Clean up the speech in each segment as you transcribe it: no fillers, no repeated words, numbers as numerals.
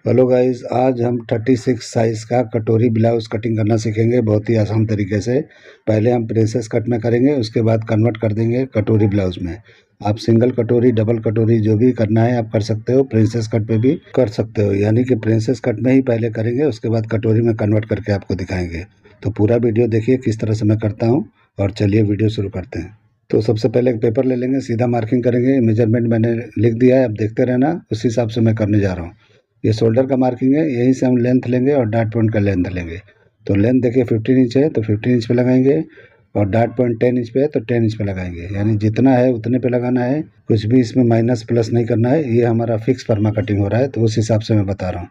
Hello guys, आज हम 36 size का कटोरी ब्लाउज़ कटिंग करना सीखेंगे बहुत ही आसान तरीके से। पहले हम प्रिंसेस कट में करेंगे, उसके बाद कन्वर्ट कर देंगे कटोरी ब्लाउज़ में। आप सिंगल कटोरी, डबल कटोरी जो भी करना है आप कर सकते हो। प्रिंसेस कट पे भी कर सकते हो, यानी कि प्रिंसेस कट में ही पहले करेंगे, उसके बाद कटोरी में कन्वर्ट करके आपको दिखाएंगे। तो पूरा वीडियो देखिए किस तरह से मैं करता हूँ, और चलिए वीडियो शुरू करते हैं। तो सबसे पहले एक पेपर ले लेंगे, सीधा मार्किंग करेंगे। मेजरमेंट मैंने लिख दिया है, अब देखते रहना, उस हिसाब से मैं करने जा रहा हूँ। ये शोल्डर का मार्किंग है, यहीं से हम लेंथ लेंगे और डार्ट पॉइंट का लेंथ लेंगे। तो लेंथ देखिए 15 इंच है तो 15 इंच पे लगाएंगे, और डार्ट पॉइंट 10 इंच पे है तो 10 इंच पे लगाएंगे। यानी जितना है उतने पे लगाना है, कुछ भी इसमें माइनस प्लस नहीं करना है। ये हमारा फिक्स परमा कटिंग हो रहा है, तो उस हिसाब से मैं बता रहा हूँ।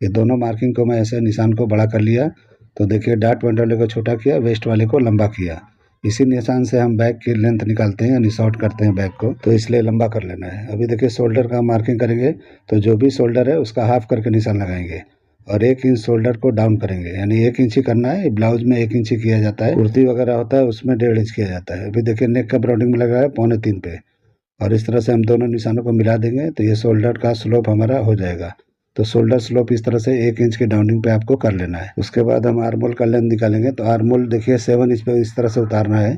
ये दोनों मार्किंग को मैं ऐसे निशान को बड़ा कर लिया। तो देखिए डार्ट पॉइंट वाले को छोटा किया, वेस्ट वाले को लंबा किया। इसी निशान से हम बैक की लेंथ निकालते हैं, यानी शॉर्ट करते हैं बैक को, तो इसलिए लंबा कर लेना है। अभी देखिए शोल्डर का मार्किंग करेंगे, तो जो भी शोल्डर है उसका हाफ करके निशान लगाएंगे, और 1 इंच शोल्डर को डाउन करेंगे। यानी 1 इंच ही करना है। ब्लाउज में 1 इंच ही किया जाता है, कुर्ती वगैरह होता है उसमें 1.5 इंच किया जाता है। अभी देखिए नेक का ब्राउडिंग में लगा है 2.25 पे, और इस तरह से हम दोनों निशानों को मिला देंगे तो ये शोल्डर का स्लोप हमारा हो जाएगा। तो शोल्डर स्लोप इस तरह से 1 इंच की डाउनिंग पे आपको कर लेना है। उसके बाद हम आर्मोल का लेंथ निकालेंगे। तो आर्मोल देखिए 7 इंच पे इस तरह से उतारना है,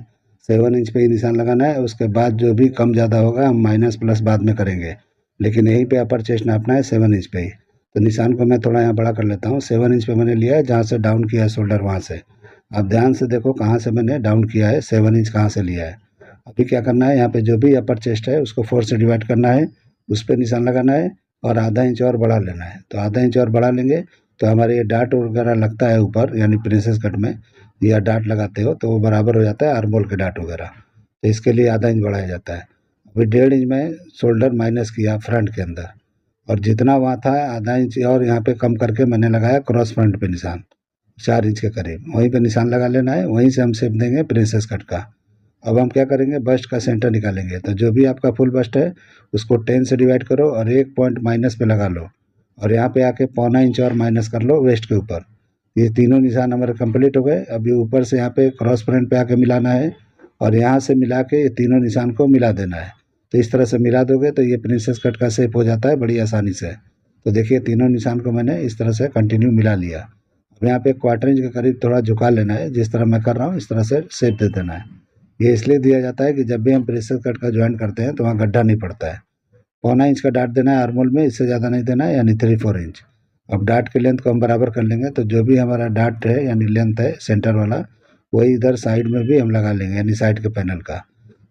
7 इंच पे ही निशान लगाना है। उसके बाद जो भी कम ज़्यादा होगा हम माइनस प्लस बाद में करेंगे, लेकिन यहीं पे अपर चेस्ट नापना है 7 इंच पे ही। तो निशान को मैं थोड़ा यहाँ बड़ा कर लेता हूँ। 7 इंच पे मैंने लिया है, जहाँ से डाउन किया है शोल्डर वहाँ से। आप ध्यान से देखो कहाँ से मैंने डाउन किया है, 7 इंच कहाँ से लिया है। अभी क्या करना है, यहाँ पे जो भी अपर चेस्ट है उसको 4 से डिवाइड करना है, उस पर निशान लगाना है, और आधा इंच और बढ़ा लेना है। तो आधा इंच और बढ़ा लेंगे तो हमारे ये डार्ट वगैरह लगता है ऊपर, यानी प्रिंसेस कट में या डार्ट लगाते हो तो वो बराबर हो जाता है आर्मोल के डार्ट वगैरह। तो इसके लिए आधा इंच बढ़ाया जाता है। अभी 1.5 इंच में शोल्डर माइनस किया फ्रंट के अंदर, और जितना वहाँ था आधा इंच और यहाँ पे कम करके मैंने लगाया क्रॉस फ्रंट पे निशान 4 इंच के करीब। वहीं पे निशान लगा लेना है, वहीं से हम शेप देंगे प्रिंसेस कट का। अब हम क्या करेंगे, बस्ट का सेंटर निकालेंगे। तो जो भी आपका फुल बस्ट है उसको 10 से डिवाइड करो और 1 पॉइंट माइनस पे लगा लो, और यहाँ पे आके 0.25 इंच और माइनस कर लो वेस्ट के ऊपर। ये तीनों निशान हमारे कंप्लीट हो गए। अब ये ऊपर से यहाँ पे क्रॉस फ्रंट पे आके मिलाना है, और यहाँ से मिला के ये तीनों निशान को मिला देना है। तो इस तरह से मिला दोगे तो ये प्रिंसेस कट का शेप हो जाता है बड़ी आसानी से। तो देखिए तीनों निशान को मैंने इस तरह से कंटिन्यू मिला लिया। अब यहाँ पे 1/4 इंच के करीब थोड़ा झुका लेना है, जिस तरह मैं कर रहा हूँ इस तरह से शेप दे देना है। ये इसलिए दिया जाता है कि जब भी हम प्रेशर कट का ज्वाइन करते हैं तो वहाँ गड्ढा नहीं पड़ता है। 0.25 इंच का डार्ट देना है आर्मोल में, इससे ज़्यादा नहीं देना है, यानी 3-4 इंच। अब डार्ट की लेंथ को हम बराबर कर लेंगे। तो जो भी हमारा डार्ट है यानी लेंथ है सेंटर वाला, वही इधर साइड में भी हम लगा लेंगे, यानी साइड के पैनल का।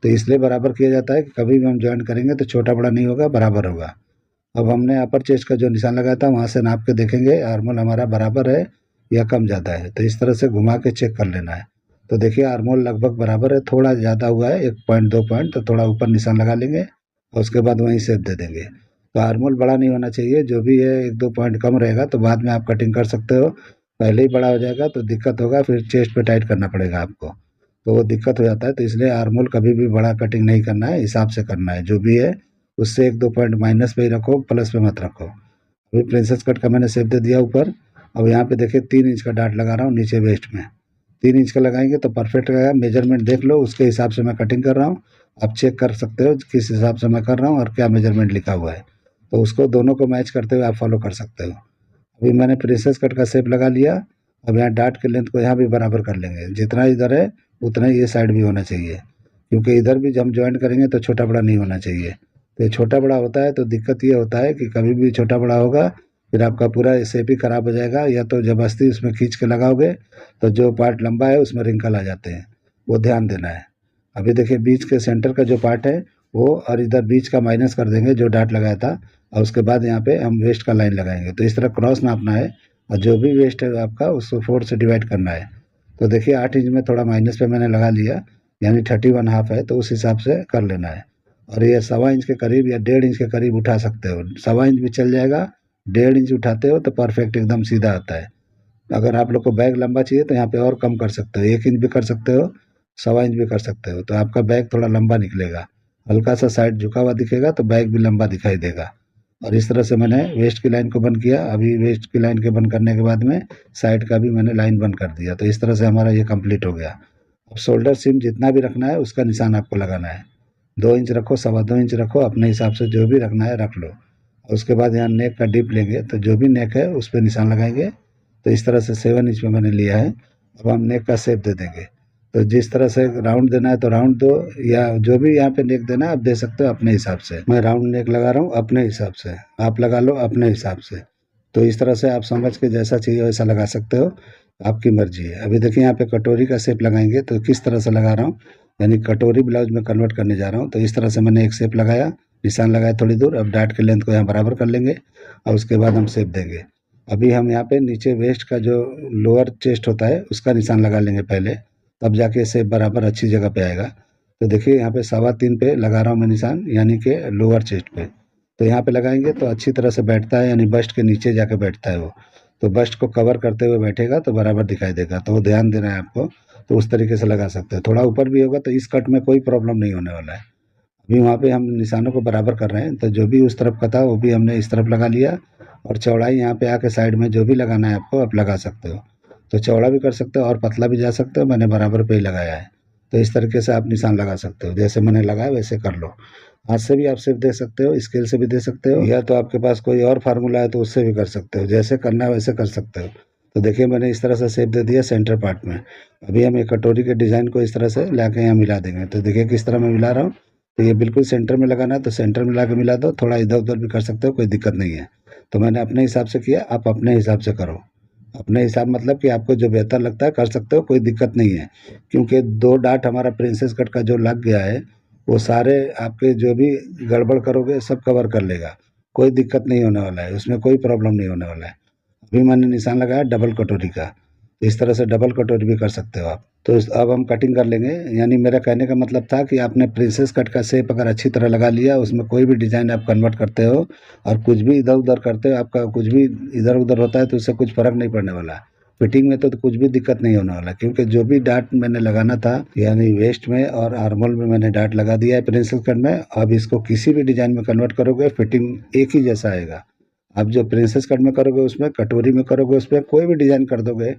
तो इसलिए बराबर किया जाता है कि कभी भी हम ज्वाइन करेंगे तो छोटा बड़ा नहीं होगा, बराबर होगा। अब हमने अपर चेस्ट का जो निशान लगाया था वहाँ से नाप के देखेंगे आर्मोल हमारा बराबर है या कम ज़्यादा है। तो इस तरह से घुमा के चेक कर लेना है। तो देखिए आर्मोल लगभग बराबर है, थोड़ा ज़्यादा हुआ है 1 पॉइंट 2 पॉइंट, तो थोड़ा ऊपर निशान लगा लेंगे और उसके बाद वहीं शेप दे देंगे। तो आर्मोल बड़ा नहीं होना चाहिए, जो भी है 1-2 पॉइंट कम रहेगा तो बाद में आप कटिंग कर सकते हो। पहले ही बड़ा हो जाएगा तो दिक्कत होगा, फिर चेस्ट पे टाइट करना पड़ेगा आपको, तो वो दिक्कत हो जाता है। तो इसलिए आर्मोल कभी भी बड़ा कटिंग नहीं करना है, हिसाब से करना है। जो भी है उससे 1-2 पॉइंट माइनस पे ही रखो, प्लस पे मत रखो। अभी प्रिंसेस कट का मैंने शेप दे दिया ऊपर। अब यहाँ पे देखिए 3 इंच का डार्ट लगा रहा हूँ नीचे वेस्ट में। 3 इंच का लगाएंगे तो परफेक्ट रहेगा। मेजरमेंट देख लो, उसके हिसाब से मैं कटिंग कर रहा हूँ। आप चेक कर सकते हो किस हिसाब से मैं कर रहा हूँ और क्या मेजरमेंट लिखा हुआ है, तो उसको दोनों को मैच करते हुए आप फॉलो कर सकते हो। अभी मैंने प्रिंसेस कट का शेप लगा लिया। अब यहाँ डार्ट के लेंथ को यहाँ भी बराबर कर लेंगे, जितना इधर है उतना ही ये साइड भी होना चाहिए, क्योंकि इधर भी जब हम ज्वाइन करेंगे तो छोटा बड़ा नहीं होना चाहिए। तो ये छोटा बड़ा होता है तो दिक्कत ये होता है कि कभी भी छोटा बड़ा होगा फिर आपका पूरा शेप ही खराब हो जाएगा, या तो ज़बरदस्ती उसमें खींच के लगाओगे तो जो पार्ट लंबा है उसमें रिंकल आ जाते हैं, वो ध्यान देना है। अभी देखिए बीच के सेंटर का जो पार्ट है वो, और इधर बीच का माइनस कर देंगे जो डार्ट लगाया था, और उसके बाद यहाँ पे हम वेस्ट का लाइन लगाएंगे। तो इस तरह क्रॉस नापना है, और जो भी वेस्ट है आपका उसको 4 से डिवाइड करना है। तो देखिए 8 इंच में थोड़ा माइनस पे मैंने लगा लिया, यानी 31 हाफ है, तो उस हिसाब से कर लेना है। और ये 1.25 इंच के करीब या 1.5 इंच के करीब उठा सकते हो, 1.25 इंच भी चल जाएगा। 1.5 इंच उठाते हो तो परफेक्ट एकदम सीधा आता है। अगर आप लोग को बैग लंबा चाहिए तो यहाँ पे और कम कर सकते हो, 1 इंच भी कर सकते हो, 1.25 इंच भी कर सकते हो, तो आपका बैग थोड़ा लंबा निकलेगा। हल्का सा साइड झुका हुआ दिखेगा तो बैग भी लंबा दिखाई देगा। और इस तरह से मैंने वेस्ट की लाइन को बंद किया। अभी वेस्ट की लाइन के बंद करने के बाद में साइड का भी मैंने लाइन बंद कर दिया। तो इस तरह से हमारा ये कंप्लीट हो गया। अब शोल्डर सीम जितना भी रखना है उसका निशान आपको लगाना है। 2 इंच रखो, 2.25 इंच रखो, अपने हिसाब से जो भी रखना है रख लो। उसके बाद यहाँ नेक का डिप लेंगे, तो जो भी नेक है उस पर निशान लगाएंगे। तो इस तरह से 7 इंच में मैंने लिया है। अब हम नेक का शेप दे देंगे। तो जिस तरह से राउंड देना है तो राउंड दो, या जो भी यहाँ पे नेक देना है आप दे सकते हो अपने हिसाब से। मैं राउंड नेक लगा रहा हूँ अपने हिसाब से, आप लगा लो अपने हिसाब से। तो इस तरह से आप समझ के जैसा चाहिए वैसा लगा सकते हो, आपकी मर्जी है। अभी देखिए यहाँ पे कटोरी का शेप लगाएंगे, तो किस तरह से लगा रहा हूँ, यानी कटोरी ब्लाउज में कन्वर्ट करने जा रहा हूँ। तो इस तरह से मैंने एक शेप लगाया, निशान लगाया थोड़ी दूर। अब डाट के लेंथ को यहाँ बराबर कर लेंगे और उसके बाद हम शेप देंगे। अभी हम यहाँ पे नीचे वेस्ट का जो लोअर चेस्ट होता है उसका निशान लगा लेंगे पहले, तब जाके शेप बराबर अच्छी जगह पे आएगा। तो देखिए यहाँ पे 3.25 पे लगा रहा हूँ मैं निशान, यानी कि लोअर चेस्ट पे। तो यहाँ पे लगाएंगे तो अच्छी तरह से बैठता है, यानी बस्ट के नीचे जाके बैठता है वो। तो बस्ट को कवर करते हुए बैठेगा तो बराबर दिखाई देगा, तो वो ध्यान देना है आपको। तो उस तरीके से लगा सकते हैं। थोड़ा ऊपर भी होगा तो इस कट में कोई प्रॉब्लम नहीं होने वाला है। अभी वहाँ पे हम निशानों को बराबर कर रहे हैं, तो जो भी उस तरफ का था वो भी हमने इस तरफ लगा लिया। और चौड़ाई यहाँ पे आके साइड में जो भी लगाना है आपको आप लगा सकते हो। तो चौड़ा भी कर सकते हो और पतला भी जा सकते हो, मैंने बराबर पे ही लगाया है। तो इस तरीके से आप निशान लगा सकते हो, जैसे मैंने लगाया वैसे कर लो। हाथ से भी आप शेप दे सकते हो, स्केल से भी दे सकते हो, या तो आपके पास कोई और फार्मूला है तो उससे भी कर सकते हो, जैसे करना है वैसे कर सकते हो। तो देखिए मैंने इस तरह से शेप दे दिया सेंटर पार्ट में। अभी हम एक कटोरी के डिज़ाइन को इस तरह से लाके यहाँ मिला देंगे। तो देखिए किस तरह मैं मिला रहा हूँ। तो ये बिल्कुल सेंटर में लगाना है, तो सेंटर में ला के मिला दो, थोड़ा इधर उधर भी कर सकते हो, कोई दिक्कत नहीं है। तो मैंने अपने हिसाब से किया, आप अपने हिसाब से करो। अपने हिसाब मतलब कि आपको जो बेहतर लगता है कर सकते हो, कोई दिक्कत नहीं है। क्योंकि 2 डाट हमारा प्रिंसेस कट का जो लग गया है वो सारे आपके जो भी गड़बड़ करोगे सब कवर कर लेगा, कोई दिक्कत नहीं होने वाला है, उसमें कोई प्रॉब्लम नहीं होने वाला है। अभी मैंने निशान लगाया डबल कटोरी का, तो इस तरह से डबल कटोरी भी कर सकते हो आप। तो अब हम कटिंग कर लेंगे। यानी मेरा कहने का मतलब था कि आपने प्रिंसेस कट का शेप अगर अच्छी तरह लगा लिया, उसमें कोई भी डिज़ाइन आप कन्वर्ट करते हो और कुछ भी इधर उधर करते हो, आपका कुछ भी इधर उधर होता है तो उससे कुछ फ़र्क नहीं पड़ने वाला। फिटिंग में तो कुछ भी दिक्कत नहीं होने वाला, क्योंकि जो भी डाट मैंने लगाना था यानी वेस्ट में और आर्मोल में मैंने डाट लगा दिया है प्रिंसेस कट में। अब इसको किसी भी डिज़ाइन में कन्वर्ट करोगे फिटिंग एक ही जैसा आएगा। आप जो प्रिंसेस कट में करोगे उसमें, कटोरी में करोगे उसमें, कोई भी डिज़ाइन कर दोगे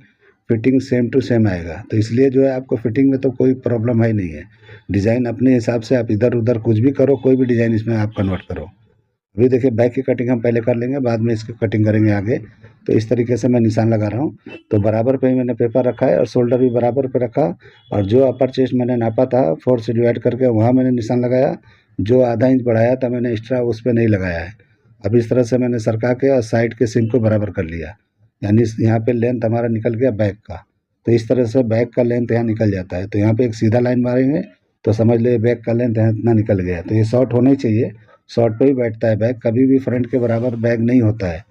फिटिंग सेम टू सेम आएगा। तो इसलिए जो है आपको फिटिंग में तो कोई प्रॉब्लम है नहीं है। डिज़ाइन अपने हिसाब से आप इधर उधर कुछ भी करो, कोई भी डिज़ाइन इसमें आप कन्वर्ट करो। अभी देखिए बैक की कटिंग हम पहले कर लेंगे, बाद में इसकी कटिंग करेंगे आगे। तो इस तरीके से मैं निशान लगा रहा हूँ। तो बराबर पे ही मैंने पेपर रखा है और शोल्डर भी बराबर पे रखा। और जो अपर चेस्ट मैंने नापा था 4 से डिवाइड करके, वहाँ मैंने निशान लगाया। जो आधा इंच बढ़ाया था मैंने एक्स्ट्रा, उस पर नहीं लगाया है। अब इस तरह से मैंने सरका के और साइड के सिम को बराबर कर लिया, यानी यहाँ पे लेंथ हमारा निकल गया बैक का। तो इस तरह से बैक का लेंथ यहाँ निकल जाता है। तो यहाँ पे एक सीधा लाइन मारेंगे तो समझ लो बैक का लेंथ यहाँ इतना निकल गया। तो ये शॉर्ट होना ही चाहिए, शॉर्ट पे ही बैठता है बैक, कभी भी फ्रंट के बराबर बैक नहीं होता है।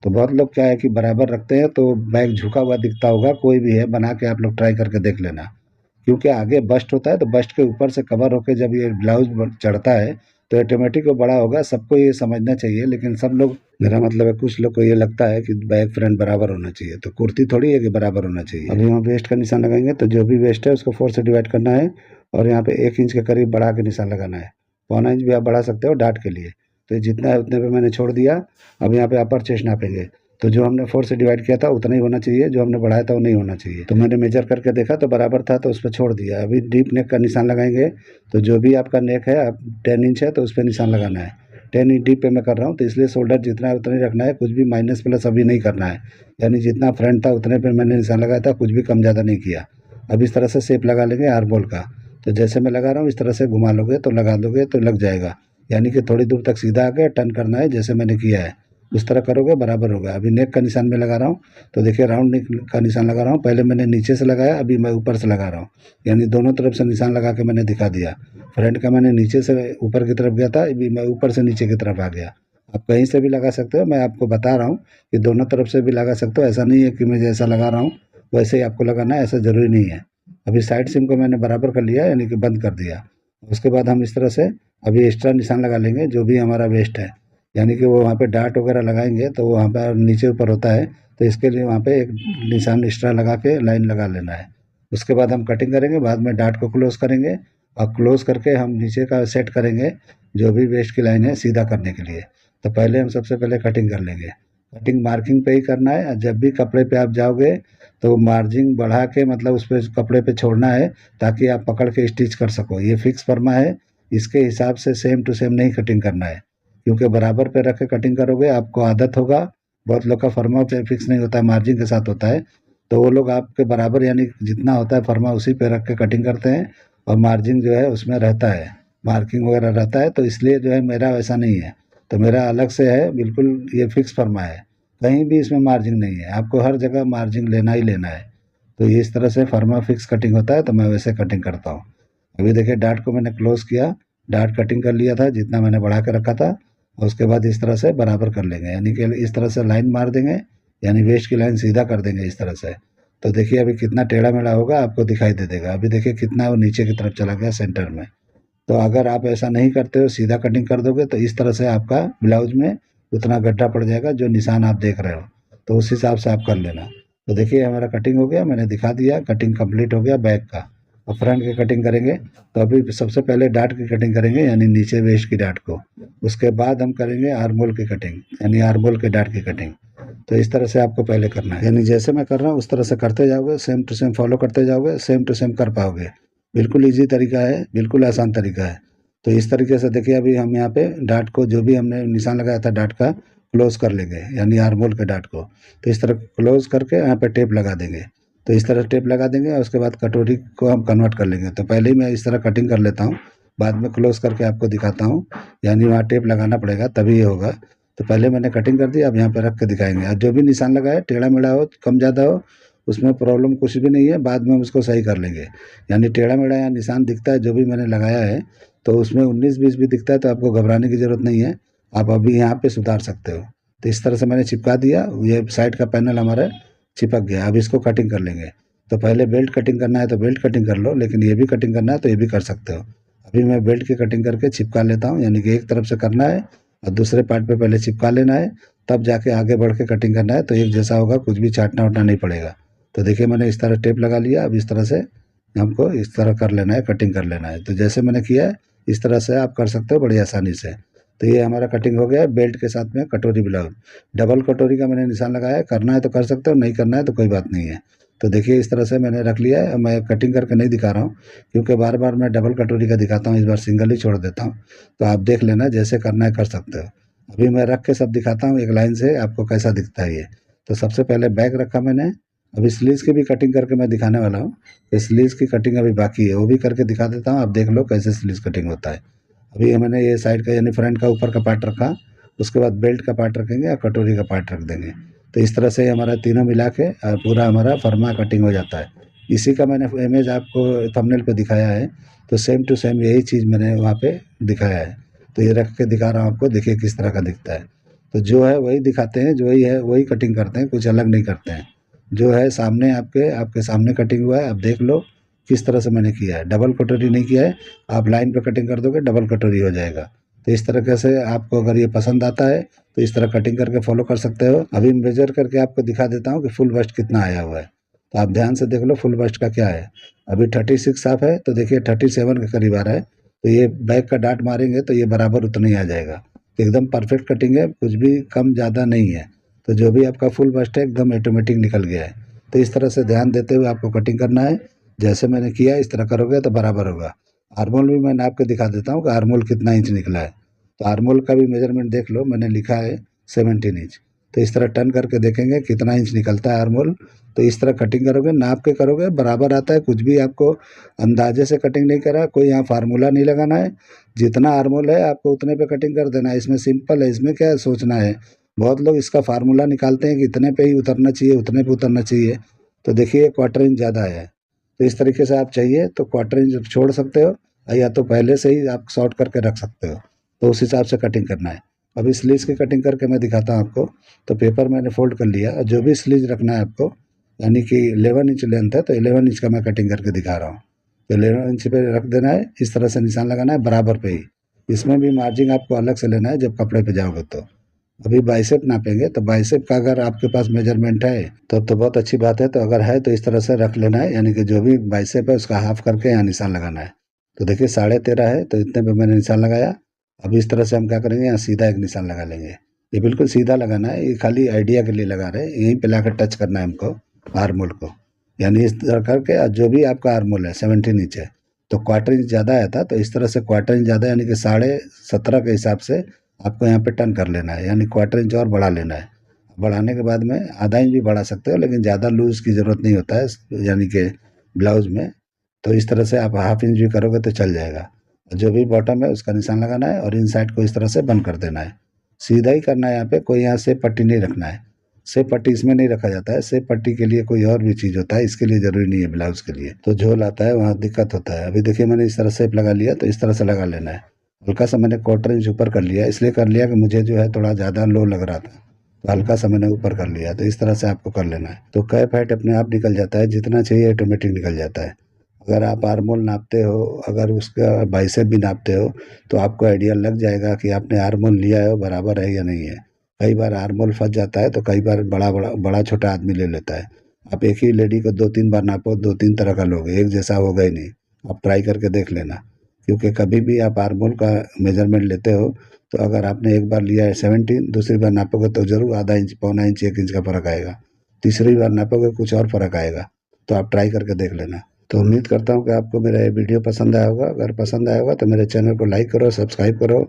तो बहुत लोग क्या है कि बराबर रखते हैं तो बैक झुका हुआ दिखता होगा, कोई भी है बना के आप लोग ट्राई करके देख लेना। क्योंकि आगे बस्ट होता है तो बस्ट के ऊपर से कवर होकर जब ये ब्लाउज चढ़ता है तो ऑटोमेटिक वो बड़ा होगा, सबको ये समझना चाहिए। लेकिन सब लोग, मेरा मतलब है कुछ लोग को ये लगता है कि बैक फ्रंट बराबर होना चाहिए, तो कुर्ती थोड़ी है कि बराबर होना चाहिए। अभी हम वेस्ट का निशान लगाएंगे, तो जो भी वेस्ट है उसको 4 से डिवाइड करना है और यहाँ पे 1 इंच के करीब बढ़ा के निशान लगाना है। 1 इंच भी आप बढ़ा सकते हो डाट के लिए। तो ये जितना है उतने पे मैंने छोड़ दिया। अब यहाँ पे अपर चेस्ट नापेंगे, तो जो हमने 4 से डिवाइड किया था उतना ही होना चाहिए, जो हमने बढ़ाया था वो नहीं होना चाहिए। तो मैंने मेजर करके देखा तो बराबर था, तो उस पर छोड़ दिया। अभी डीप नेक का निशान लगाएंगे। तो जो भी आपका नेक है, आप 10 इंच है तो उस पर निशान लगाना है। 10 इंच डीप पे मैं कर रहा हूँ, तो इसलिए शोल्डर जितना है उतना ही रखना है, कुछ भी माइनस प्लस अभी नहीं करना है। यानी जितना फ्रंट था उतने पे मैंने निशान लगाया था, कुछ भी कम ज़्यादा नहीं किया। अब इस तरह से शेप लगा लेंगे आर्महोल का। तो जैसे मैं लगा रहा हूँ इस तरह से घुमा लोगे तो लगा दोगे तो लग जाएगा। यानी कि थोड़ी दूर तक सीधा आके टर्न करना है, जैसे मैंने किया है उस तरह करोगे बराबर होगा। अभी नेक का निशान में लगा रहा हूँ, तो देखिए राउंड नेक का निशान लगा रहा हूँ। पहले मैंने नीचे से लगाया, अभी मैं ऊपर से लगा रहा हूँ, यानी दोनों तरफ से निशान लगा के मैंने दिखा दिया। फ्रंट का मैंने नीचे से ऊपर की तरफ गया था, अभी मैं ऊपर से नीचे की तरफ आ गया। आप कहीं से भी लगा सकते हो, मैं आपको बता रहा हूँ कि दोनों तरफ से भी लगा सकते हो। ऐसा नहीं है कि मैं जैसा लगा रहा हूँ वैसे ही आपको लगाना है, ऐसा ज़रूरी नहीं है। अभी साइड सिम को मैंने बराबर कर लिया, यानी कि बंद कर दिया। उसके बाद हम इस तरह से अभी एक्स्ट्रा निशान लगा लेंगे, जो भी हमारा वेस्ट है। यानी कि वो वहाँ पे डार्ट वगैरह लगाएंगे तो वहाँ पर नीचे ऊपर होता है, तो इसके लिए वहाँ पे एक निशान एक्स्ट्रा लगा के लाइन लगा लेना है। उसके बाद हम कटिंग करेंगे, बाद में डार्ट को क्लोज करेंगे और क्लोज करके हम नीचे का सेट करेंगे जो भी वेस्ट की लाइन है सीधा करने के लिए। तो पहले हम सबसे पहले कटिंग कर लेंगे। कटिंग मार्किंग पे ही करना है, और जब भी कपड़े पे आप जाओगे तो मार्जिन बढ़ा के मतलब उस पर कपड़े पे छोड़ना है, ताकि आप पकड़ के स्टिच कर सको। ये फिक्स फरमा है, इसके हिसाब से सेम टू सेम नहीं कटिंग करना है, क्योंकि बराबर पे रख के कटिंग करोगे आपको आदत होगा। बहुत लोग का फर्मा पे फिक्स नहीं होता है, मार्जिन के साथ होता है, तो वो लोग आपके बराबर यानी जितना होता है फर्मा उसी पे रख के कटिंग करते हैं, और मार्जिन जो है उसमें रहता है, मार्किंग वगैरह रहता है। तो इसलिए जो है मेरा वैसा नहीं है, तो मेरा अलग से है, बिल्कुल ये फिक्स फर्मा है, कहीं भी इसमें मार्जिन नहीं है, आपको हर जगह मार्जिन लेना ही लेना है। तो ये इस तरह से फर्मा फिक्स कटिंग होता है, तो मैं वैसे कटिंग करता हूँ। अभी देखिए डार्ट को मैंने क्लोज किया, डार्ट कटिंग कर लिया था जितना मैंने बढ़ा के रखा था, और उसके बाद इस तरह से बराबर कर लेंगे, यानी कि इस तरह से लाइन मार देंगे, यानी वेस्ट की लाइन सीधा कर देंगे इस तरह से। तो देखिए अभी कितना टेढ़ा मेढ़ा होगा आपको दिखाई दे देगा। अभी देखिए कितना वो नीचे की तरफ चला गया सेंटर में। तो अगर आप ऐसा नहीं करते हो, सीधा कटिंग कर दोगे, तो इस तरह से आपका ब्लाउज में उतना गड्ढा पड़ जाएगा जो निशान आप देख रहे हो, तो उस हिसाब से आप कर लेना। तो देखिए हमारा कटिंग हो गया, मैंने दिखा दिया, कटिंग कंप्लीट हो गया बैक का। और फ्रंट की कटिंग करेंगे, तो अभी सबसे पहले डार्ट की कटिंग करेंगे, यानी नीचे वेस्ट की डार्ट को। उसके बाद हम करेंगे आर्मोल की कटिंग, यानी आर्मोल के डार्ट की कटिंग। तो इस तरह से आपको पहले करना है, यानी जैसे मैं कर रहा हूँ उस तरह से करते जाओगे, सेम टू सेम फॉलो करते जाओगे, सेम टू सेम कर पाओगे। बिल्कुल ईजी तरीका है, बिल्कुल आसान तरीका है। तो इस तरीके से देखिए अभी हम यहाँ पे डार्ट को जो भी हमने निशान लगाया था डार्ट का क्लोज कर लेंगे, यानी आर्मोल के डार्ट को। तो इस तरह क्लोज करके यहाँ पे टेप लगा देंगे। तो इस तरह टेप लगा देंगे और उसके बाद कटोरी को हम कन्वर्ट कर लेंगे। तो पहले ही मैं इस तरह कटिंग कर लेता हूँ, बाद में क्लोज करके आपको दिखाता हूँ, यानी वहाँ टेप लगाना पड़ेगा तभी ये होगा। तो पहले मैंने कटिंग कर दी, अब यहाँ पे रख के दिखाएंगे। और जो भी निशान लगाए टेढ़ा मेढ़ा हो, कम ज़्यादा हो, उसमें प्रॉब्लम कुछ भी नहीं है, बाद में हम उसको सही कर लेंगे। यानी टेढ़ा मेढ़ा या निशान दिखता है जो भी मैंने लगाया है, तो उसमें 19-20 भी दिखता है तो आपको घबराने की ज़रूरत नहीं है, आप अभी यहाँ पे सुधार सकते हो। तो इस तरह से मैंने चिपका दिया, ये साइड का पैनल हमारा चिपक गया। अब इसको कटिंग कर लेंगे। तो पहले बेल्ट कटिंग करना है तो बेल्ट कटिंग कर लो, लेकिन ये भी कटिंग करना है तो ये भी कर सकते हो। अभी मैं बेल्ट की कटिंग करके चिपका लेता हूँ, यानी कि एक तरफ से करना है और दूसरे पार्ट पे पहले चिपका लेना है, तब जाके आगे बढ़ के कटिंग करना है, तो एक जैसा होगा, कुछ भी चाटना वाटना नहीं पड़ेगा। तो देखिए मैंने इस तरह टेप लगा लिया, अब इस तरह से हमको इस तरह कर लेना है, कटिंग कर लेना है। तो जैसे मैंने किया है इस तरह से आप कर सकते हो बड़ी आसानी से। तो ये हमारा कटिंग हो गया है बेल्ट के साथ में कटोरी ब्लाउज। डबल कटोरी का मैंने निशान लगाया है, करना है तो कर सकते हो, नहीं करना है तो कोई बात नहीं है। तो देखिए इस तरह से मैंने रख लिया है। मैं कटिंग करके नहीं दिखा रहा हूँ, क्योंकि बार बार मैं डबल कटोरी का दिखाता हूँ, इस बार सिंगल ही छोड़ देता हूँ। तो आप देख लेना, जैसे करना है कर सकते हो। अभी मैं रख के सब दिखाता हूँ एक लाइन से, आपको कैसा दिखता है ये। तो सबसे पहले बैक रखा मैंने, अभी स्लीव्स की भी कटिंग करके मैं दिखाने वाला हूँ। तो स्लीव्स की कटिंग अभी बाकी है, वो भी करके दिखा देता हूँ, आप देख लो कैसे स्लीव्स कटिंग होता है। अभी मैंने ये साइड का यानी फ्रंट का ऊपर का पार्ट रखा, उसके बाद बेल्ट का पार्ट रखेंगे और कटोरी का पार्ट रख देंगे। तो इस तरह से हमारा तीनों मिला के पूरा हमारा फर्मा कटिंग हो जाता है। इसी का मैंने इमेज आपको थंबनेल पे दिखाया है, तो सेम टू सेम यही चीज़ मैंने वहाँ पे दिखाया है। तो ये रख के दिखा रहा हूँ आपको, देखिए किस तरह का दिखता है। तो जो है वही दिखाते हैं, जो वही है वही कटिंग करते हैं, कुछ अलग नहीं करते हैं। जो है सामने आपके आपके सामने कटिंग हुआ है, आप देख लो किस तरह से मैंने किया है। डबल कटोरी नहीं किया है, आप लाइन पे कटिंग कर दोगे डबल कटोरी हो जाएगा। तो इस तरीके से आपको अगर ये पसंद आता है तो इस तरह कटिंग करके फॉलो कर सकते हो। अभी मेजर करके आपको दिखा देता हूँ कि फुल बस्ट कितना आया हुआ है। तो आप ध्यान से देख लो फुल बस्ट का क्या है। अभी 36 आप है, तो देखिए 37 के करीब आ रहा है। तो ये बैक का डाट मारेंगे तो ये बराबर उतना ही आ जाएगा। तो एकदम परफेक्ट कटिंग है, कुछ भी कम ज़्यादा नहीं है। तो जो भी आपका फुल बस्ट है एकदम ऑटोमेटिक निकल गया है। तो इस तरह से ध्यान देते हुए आपको कटिंग करना है। जैसे मैंने किया इस तरह करोगे तो बराबर होगा। आर्मोल भी मैं नाप के दिखा देता हूँ कि आर्मोल कितना इंच निकला है। तो आर्मोल का भी मेजरमेंट देख लो, मैंने लिखा है 17 इंच। तो इस तरह टर्न करके देखेंगे कितना इंच निकलता है आर्मोल। तो इस तरह कटिंग करोगे, नाप के करोगे, बराबर आता है। कुछ भी आपको अंदाजे से कटिंग नहीं करा, कोई यहाँ फार्मूला नहीं लगाना है। जितना आर्मोल है आपको उतने पे कटिंग कर देना है। इसमें सिंपल है, इसमें क्या सोचना है। बहुत लोग इसका फार्मूला निकालते हैं कि इतने पे ही उतरना चाहिए, उतने पे उतरना चाहिए। तो देखिए 1/4 इंच ज़्यादा है। तो इस तरीके से आप चाहिए तो 1/4 इंच छोड़ सकते हो, या तो पहले से ही आप शॉर्ट करके रख सकते हो। तो उस हिसाब से कटिंग करना है। अभी स्लीव्स की कटिंग करके मैं दिखाता हूँ आपको। तो पेपर मैंने फोल्ड कर लिया और जो भी स्लीव रखना है आपको, यानी कि 11 इंच लेंथ है तो 11 इंच का मैं कटिंग करके दिखा रहा हूँ। तो 11 इंच पे रख देना है, इस तरह से निशान लगाना है बराबर पे ही। इसमें भी मार्जिन आपको अलग से लेना है जब कपड़े पे जाओगे। तो अभी बाइसेप नापेंगे, तो बाइसेप का अगर आपके पास मेजरमेंट है तो बहुत अच्छी बात है। तो अगर है तो इस तरह से रख लेना है, यानी कि जो भी बाइसेप है उसका हाफ करके यहाँ निशान लगाना है। तो देखिए 13.5 है, तो इतने पे मैंने निशान लगाया। अब इस तरह से हम क्या करेंगे, यहाँ सीधा एक निशान लगा लेंगे। ये बिल्कुल सीधा लगाना है, ये खाली आइडिया के लिए लगा रहे हैं। यहीं पे लाकर टच करना है हमको आर्मोल को, यानी इस तरह करके। और जो भी आपका आर्मोल है 17 इंच है, तो 1/4 इंच ज़्यादा आया था, तो इस तरह से 1/4 इंच ज़्यादा, यानी कि 17.5 के हिसाब से आपको यहाँ पे टर्न कर लेना है, यानी क्वार्टर इंच और बढ़ा लेना है। बढ़ाने के बाद में आधा इंच भी बढ़ा सकते हो, लेकिन ज़्यादा लूज़ की ज़रूरत नहीं होता है यानी कि ब्लाउज़ में। तो इस तरह से आप हाफ इंच भी करोगे तो चल जाएगा। जो भी बॉटम है उसका निशान लगाना है और इन साइड को इस तरह से बंद कर देना है। सीधा ही करना है, यहाँ पे कोई यहाँ से पट्टी नहीं रखना है। सेप पट्टी इसमें नहीं रखा जाता है, सेप पट्टी के लिए कोई और भी चीज़ होता है, इसके लिए ज़रूरी नहीं है ब्लाउज़ के लिए। तो झोल आता है वहाँ दिक्कत होता है। अभी देखिए मैंने इस तरह सेप लगा लिया, तो इस तरह से लगा लेना है। हल्का सा मैंने क्वार्टर इंच ऊपर कर लिया, इसलिए कर लिया कि मुझे जो है थोड़ा ज़्यादा लो लग रहा था, तो हल्का सा मैंने ऊपर कर लिया। तो इस तरह से आपको कर लेना है। तो कैप हाइट अपने आप निकल जाता है, जितना चाहिए ऑटोमेटिक निकल जाता है। अगर आप आर्मोल नापते हो, अगर उसका बाइसेप भी नापते हो, तो आपको आइडिया लग जाएगा कि आपने आर्मोल लिया है वो बराबर है या नहीं है। कई बार आर्मोल फंस जाता है, तो कई बार बड़ा छोटा आदमी ले लेता है। आप एक ही लेडी को 2-3 बार नापो, 2-3 तरह का लोगे, एक जैसा होगा ही नहीं। आप ट्राई करके देख लेना, क्योंकि कभी भी आप आर्मोल का मेजरमेंट लेते हो, तो अगर आपने एक बार लिया है 17, दूसरी बार नापोगे तो ज़रूर आधा इंच, पौना इंच, 1 इंच का फ़र्क आएगा। तीसरी बार नापोगे कुछ और फ़र्क आएगा। तो आप ट्राई करके देख लेना। तो उम्मीद करता हूँ कि आपको मेरा ये वीडियो पसंद आया होगा। अगर पसंद आया होगा तो मेरे चैनल को लाइक करो, सब्सक्राइब करो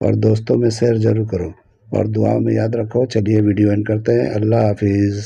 और दोस्तों में शेयर ज़रूर करो और दुआओं में याद रखो। चलिए वीडियो एंड करते हैं। अल्लाह हाफिज़।